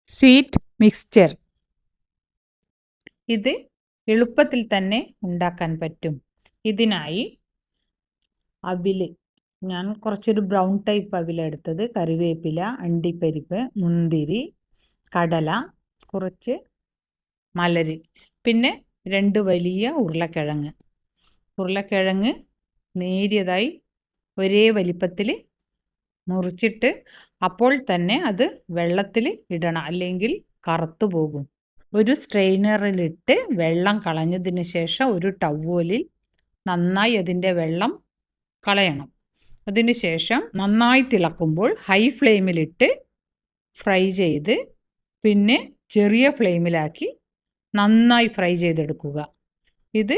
Sweet mixture. ഇത് എളുപ്പത്തിൽ തന്നെ ഉണ്ടാക്കാൻ പറ്റും. ഇതിനായി അവില്, ഞാൻ കുറച്ചൊരു ബ്രൗൺ ടൈപ്പ് അവിലെടുത്തത്, കറിവേപ്പില, അണ്ടിപ്പരിപ്പ്, മുന്തിരി, കടല, കുറച്ച് മലര്, പിന്നെ 2 വലിയ ഉരുളക്കിഴങ്ങ് നേരിയതായി ഒരേ വലിപ്പത്തിൽ മുറിച്ചിട്ട് അപ്പോൾ തന്നെ അത് വെള്ളത്തിൽ ഇടണം, അല്ലെങ്കിൽ കറുത്തു പോകും. ഒരു സ്ട്രെയിനറിലിട്ട് വെള്ളം കളഞ്ഞതിന് ശേഷം ഒരു ടവലിൽ നന്നായി അതിൻ്റെ വെള്ളം കളയണം. അതിനുശേഷം നന്നായി തിളക്കുമ്പോൾ ഹൈ ഫ്ലെയിമിലിട്ട് ഫ്രൈ ചെയ്ത് പിന്നെ ചെറിയ ഫ്ലെയിമിലാക്കി നന്നായി ഫ്രൈ ചെയ്തെടുക്കുക. ഇത്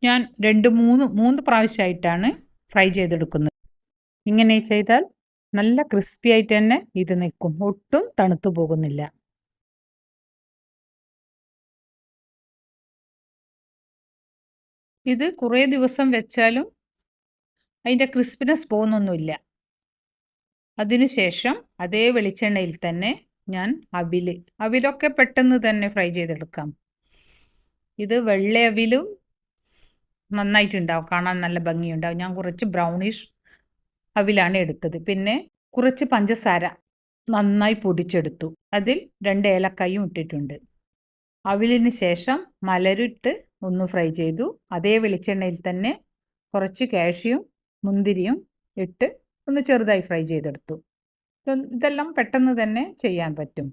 ഞാൻ 2-3 പ്രാവശ്യമായിട്ടാണ് ഫ്രൈ ചെയ്തെടുക്കുന്നത്. ഇങ്ങനെ ചെയ്താൽ നല്ല ക്രിസ്പി ആയിട്ട് തന്നെ ഇത് നിൽക്കും, ഒട്ടും തണുത്തു പോകുന്നില്ല. ഇത് കുറേ ദിവസം വെച്ചാലും അതിൻ്റെ ക്രിസ്പിനെസ് പോകുന്നൊന്നുമില്ല. അതിനുശേഷം അതേ വെളിച്ചെണ്ണയിൽ തന്നെ ഞാൻ അവിലൊക്കെ പെട്ടെന്ന് തന്നെ ഫ്രൈ ചെയ്തെടുക്കാം. ഇത് വെള്ള അവിലും നന്നായിട്ടുണ്ടാവും, കാണാൻ നല്ല ഭംഗിയുണ്ടാവും. ഞാൻ കുറച്ച് ബ്രൗണിഷ് അവിലാണ് എടുത്തത്. പിന്നെ കുറച്ച് പഞ്ചസാര നന്നായി പൊടിച്ചെടുത്തു, അതിൽ 2 ഏലക്കായും ഇട്ടിട്ടുണ്ട്. അവിലിന് ശേഷം മലരിട്ട് ഒന്ന് ഫ്രൈ ചെയ്തു. അതേ വെളിച്ചെണ്ണയിൽ തന്നെ കുറച്ച് കാഷ്യും മുന്തിരിയും ഇട്ട് ഒന്ന് ചെറുതായി ഫ്രൈ ചെയ്തെടുത്തു. ഇതെല്ലാം പെട്ടെന്ന് തന്നെ ചെയ്യാൻ പറ്റും.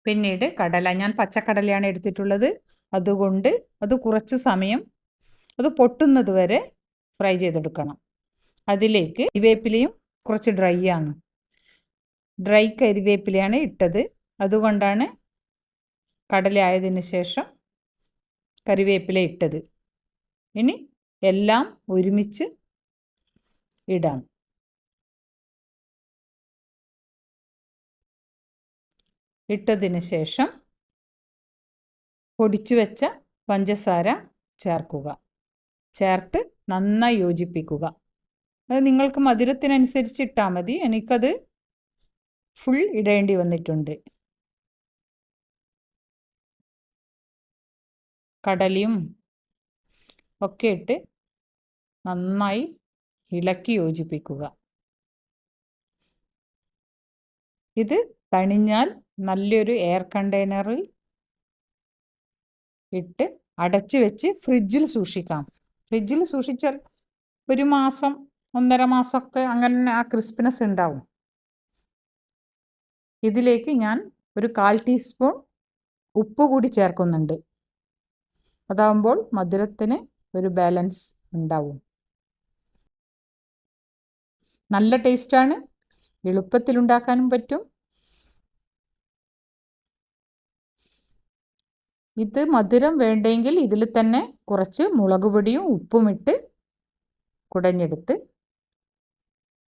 പിന്നീട് കടല, ഞാൻ പച്ചക്കടലയാണ് എടുത്തിട്ടുള്ളത്. അതുകൊണ്ട് അത് കുറച്ച് സമയം അത് പൊട്ടുന്നത് വരെ ഫ്രൈ ചെയ്തെടുക്കണം. അതിലേക്ക് കരിവേപ്പിലയും കുറച്ച് ഡ്രൈ കരിവേപ്പിലയാണ് ഇട്ടത്. അതുകൊണ്ടാണ് കടല ആയതിനു ശേഷം കറിവേപ്പില ഇട്ടത്. ഇനി എല്ലാം ഒരുമിച്ച് ഇടാം. ഇട്ടതിന് ശേഷം പൊടിച്ചു വെച്ച പഞ്ചസാര ചേർത്ത് നന്നായി യോജിപ്പിക്കുക. അത് നിങ്ങൾക്ക് മധുരത്തിനനുസരിച്ച് ഇട്ടാൽ മതി. എനിക്കത് ഫുൾ ഇടേണ്ടി വന്നിട്ടുണ്ട്. കടലയും ഒക്കെ ഇട്ട് നന്നായി ഇളക്കി യോജിപ്പിക്കുക. ഇത് തണിഞ്ഞാൽ നല്ലൊരു എയർ കണ്ടെയ്നറിൽ ഇട്ട് അടച്ചു വെച്ച് ഫ്രിഡ്ജിൽ സൂക്ഷിക്കാം. ഫ്രിഡ്ജിൽ സൂക്ഷിച്ചാൽ 1 മാസം 1.5 മാസമൊക്കെ അങ്ങനെ ആ ക്രിസ്പിനെസ് ഉണ്ടാവും. ഇതിലേക്ക് ഞാൻ ഒരു 1/4 ടീസ്പൂൺ ഉപ്പ് കൂടി ചേർക്കുന്നുണ്ട്. അതാവുമ്പോൾ മധുരത്തിന് ഒരു ബാലൻസ് ഉണ്ടാവും. നല്ല ടേസ്റ്റാണ്, എളുപ്പത്തിലുണ്ടാക്കാനും പറ്റും. ഇത് മധുരം വേണ്ടെങ്കിൽ ഇതിൽ തന്നെ കുറച്ച് മുളക് പൊടിയും ഉപ്പുമിട്ട് കുടഞ്ഞെടുത്ത്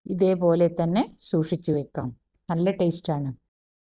ഇതേപോലെ തന്നെ സൂക്ഷിച്ചു വെക്കാം. നല്ല ടേസ്റ്റാണ്.